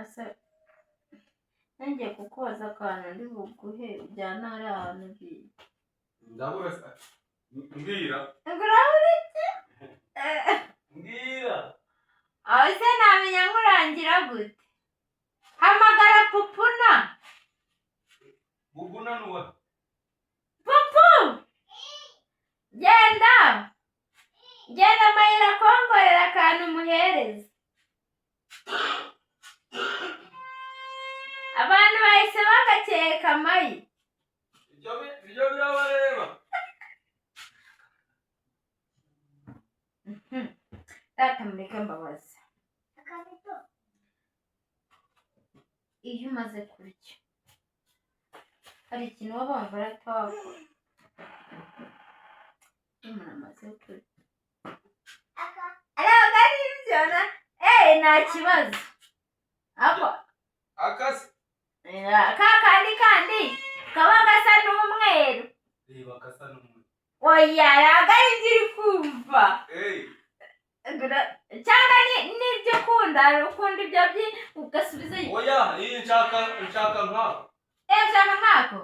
asa nanjye kukoza akantu ndi buguhe ujyana ari ahantu ugiye ndabura mbwira ngurahurike mbwira aho se namenya nkurangira gute hamagara pupuna nuwa pupu genda mayira kongorera akantu umuhereza abantu bahise bagakeka mayi ibyo birabareba data mureke mbabaza iyo umaze kurya hari ikintu waba wumva uratwakora iyo umuntu amaze kurya ntabwo ari ibyo nta kibazo akase kandi kaba gasa n'umweru reba gasa n'umweru oya ntabwo ari ibyo uri kumva cyangwa n'ibyo ukunda ibyo ugasubiza oya iyi nshaka nkako nshaka nkako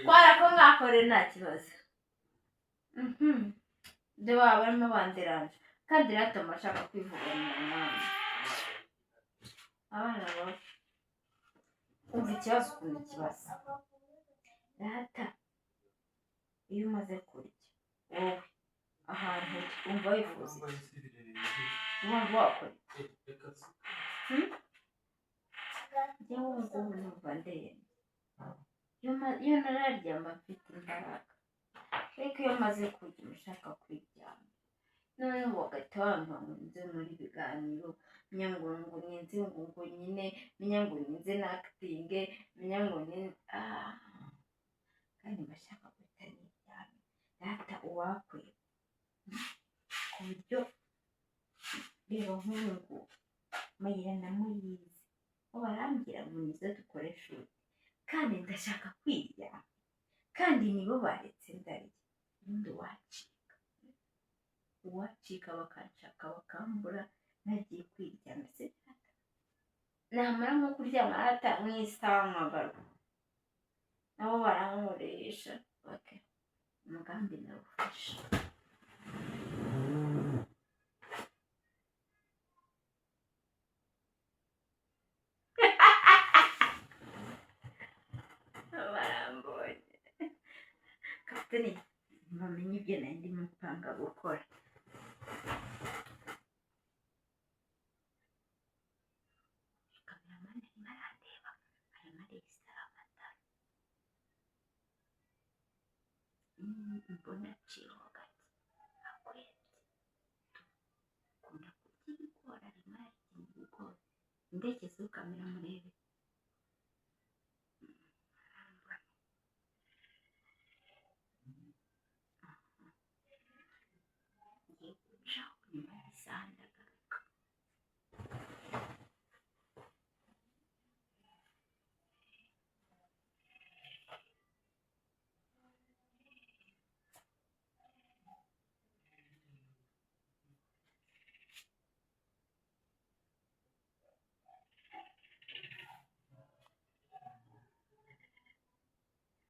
twara ko nkako rero nta kibazo ibyo waba barimo bandiranje kandi ratuma ashaka kwivuganira umwana abana bawe umva ikibazo ukuntu ikibazo rata iyo umaze kurya wowe ahantu umva wifuza wumva wakora njye wumva ubu numva ndende iyo nararyama mfite imbaraga ariko iyo maze kurya ushaka kwiryama noneho bagahita bampa muri biganiro menya ngo ninze ngo nyine menya ngo ninze nakitinge menya ngo kandi mbashaka guhita niryame data uwakwe ku buryo rero nk'ubu mayira na muyizi bo barambwira ngo nizo dukoresha ubu kandi ndashaka kwiryama kandi nibo baretse ndarya ubundi uwacika bakanshaka bakambura nagiye kwiryama se namara nko kuryama hata nk'isaha nkagaruka nabo barankoresha umugambi nawufashe barambonye kapiteni mpamenye ibyo nari ndimo mpanga gukora kameramani arimo arandeba arimo aresitara amatara mbona aciyeho hagati akwebye ukunda kurya ibigori arimo ararya ibigori ndekezeho kamera murebe ngiye guca nyuma y'isahani